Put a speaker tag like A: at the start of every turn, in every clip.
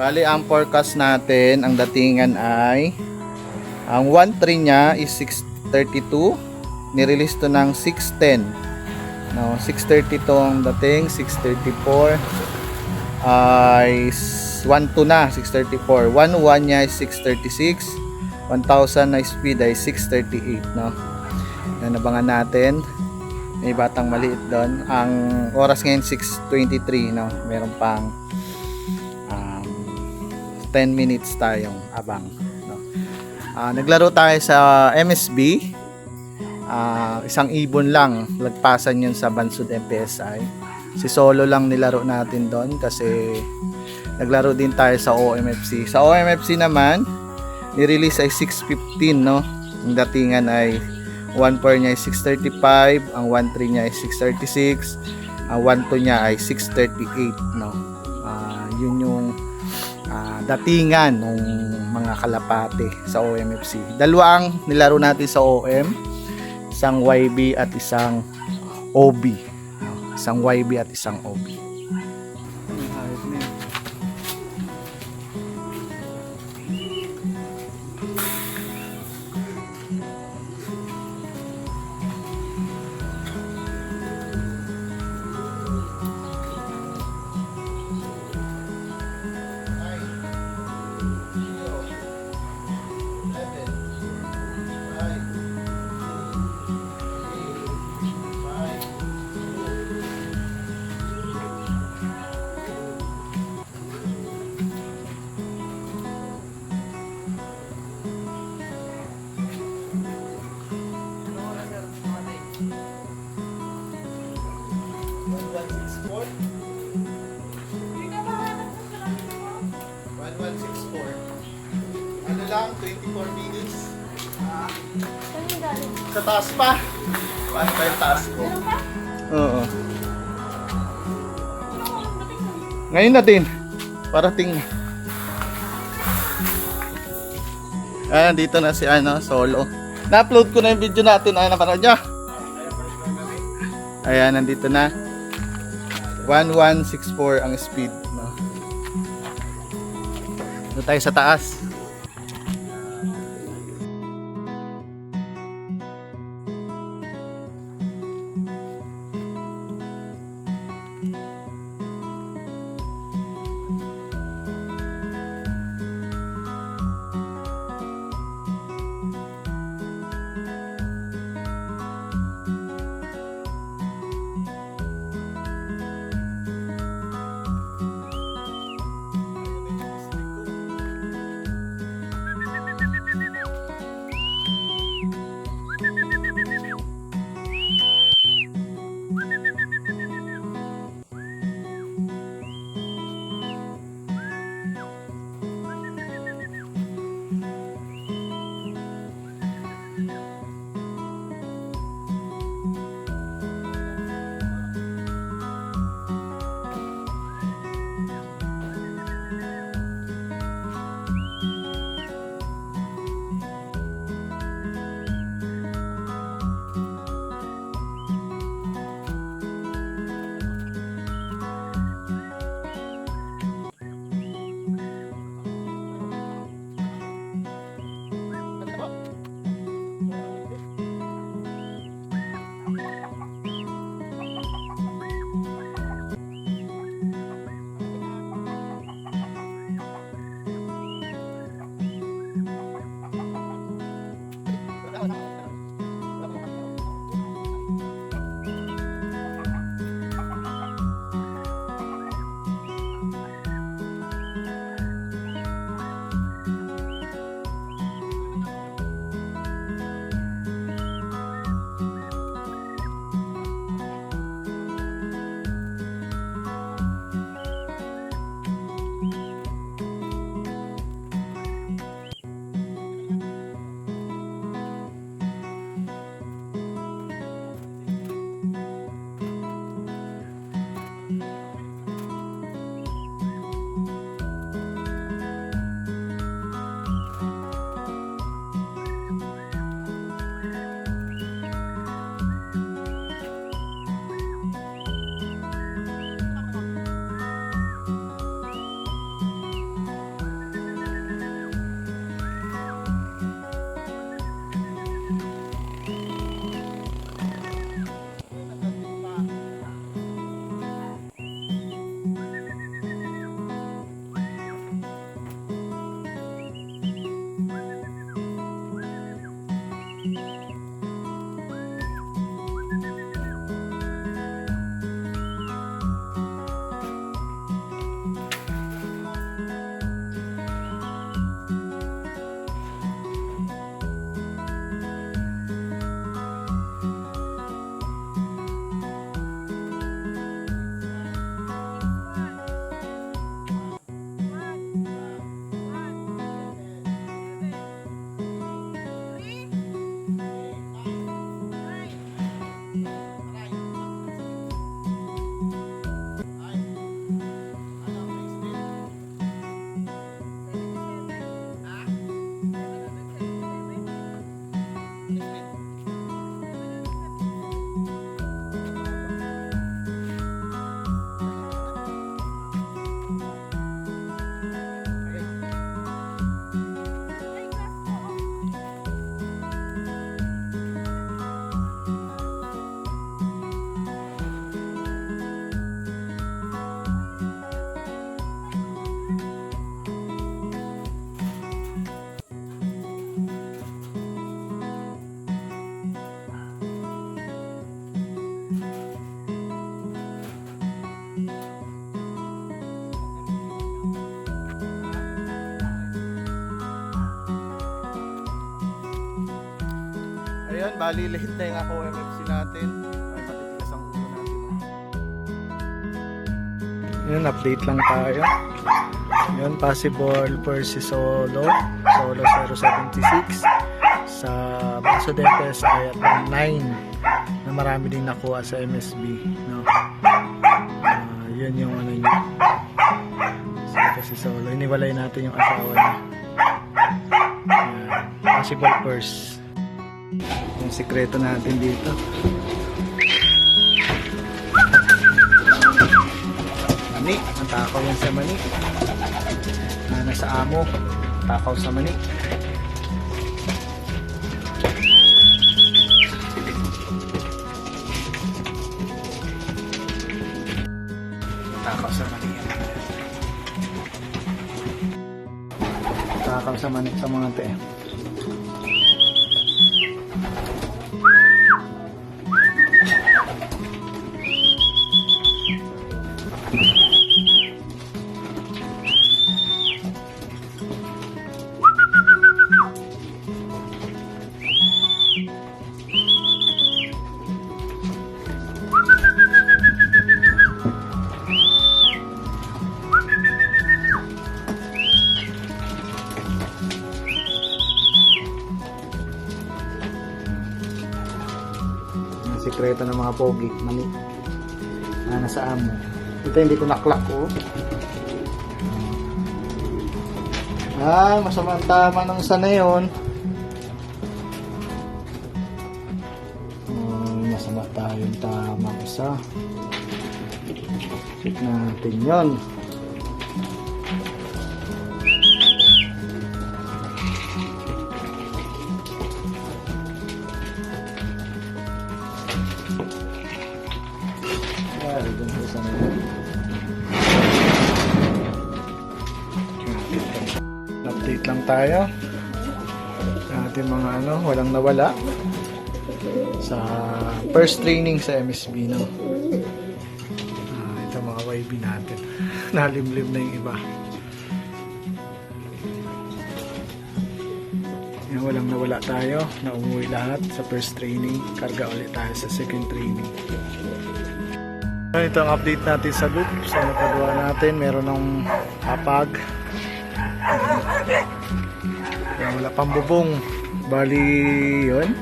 A: Bali, ang forecast natin, ang datingan ay, ang 1.3 niya is 632. Nirelease to ng 610. No, 632 ang dating, 634 ay 1.2 na, 634. 1.1 niya is 636. 1,000 na speed ay 638, no. Yan, abangan natin. May batang maliit doon. Ang oras ngayon 6:23, no. Meron pang 10 minutes tayong abang, no. Naglaro tayo sa MSB. Isang ibon lang, lagpasan yun sa Bansud MPSI. Si Solo lang nilaro natin doon kasi naglaro din tayo sa OMFC. Sa OMFC naman, ni-release ay 6:15, no. Ang datingan ay 1.4 niya ay 6:35, ang 1.3 niya ay 6:36, ang 1.2 niya ay 6:38, no. Yun yung datingan ng mga kalapate sa OMFC. Dalawa ang nilaro natin sa OM, isang YB at isang OB, no? Isang YB at isang OB. Ano lang, 24 minutes. Sa taas pa. Paano pa yung taas ko? Oo. Ngayon na din. Parating. Dito na si Solo. Na-upload ko na yung video natin. Napanood nyo? Ayan, nandito na. 1164 ang speed, no? Doon tayo sa taas. yun, bali late na yung ako MFC natin. Ay, matitigas ang ulo natin. Yun, update lang tayo. Yun, possible for si Solo 076 sa Baso de PSI at 9 na marami din nakuha sa MSB, no? Yun yung ano niya. So, si Solo, iniwalay natin yung asawa niya. Possible first. Yung sikreto natin dito. Mani, ang takaw yan sa mani. Nasa amo, takaw sa mani. Takaw sa mani yan. Takaw sa mani sa mga te. Sikreto ng mga pogi, mani. Nasa amo. Ito hindi ko naklak ko. Masama ang tama ng isa na yun. Masama tayong tama isa. Check natin yun. Update lang tayo sa ating mga walang nawala sa first training sa MSB, no? Ito mga YB natin. Nalimlim na yung iba. Yan, walang nawala tayo na umuwi lahat sa first training. Karga ulit tayo sa second training. Ito ang update natin sa loop. Sa napagawa natin, meron ng hapag. Wala pang bubong. Bali yun.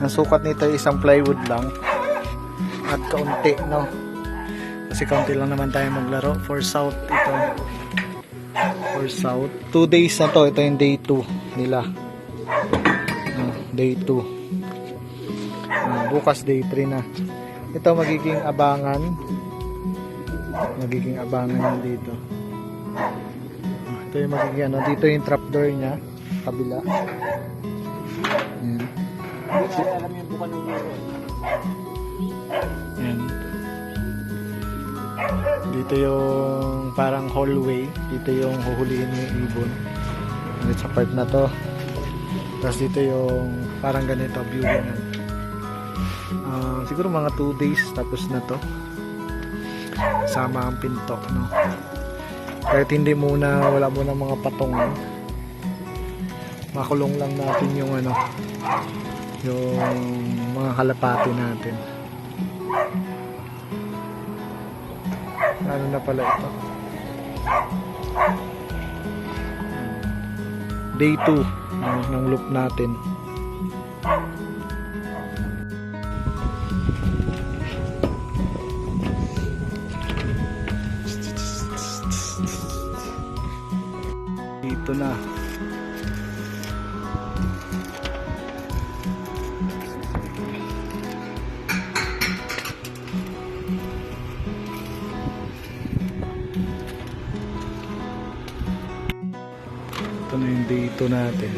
A: Ang sukat nito ay isang plywood lang. At kaunti, no? Kasi kaunti lang naman tayo maglaro. For South ito. For South. 2 days na to. Ito yung day 2 nila. Day 2. Bukas day 3 na. Ito magiging abangan. Magiging abangan dito. Ito yung magiging dito yung trapdoor niya, kabila. Ayan. Ayan. Dito yung parang hallway. Dito yung huhulihin yung ibon. Sa part na to. Tapos dito yung parang ganito view yan. Siguro mga 2 days tapos na to. Sama ang pinto, no? Kahit hindi muna, wala muna mga patong. Makulong lang natin yung yung mga kalapati natin. Ano na pala ito? Day 2 ng loop natin. Dito na. Ito na yung dito natin.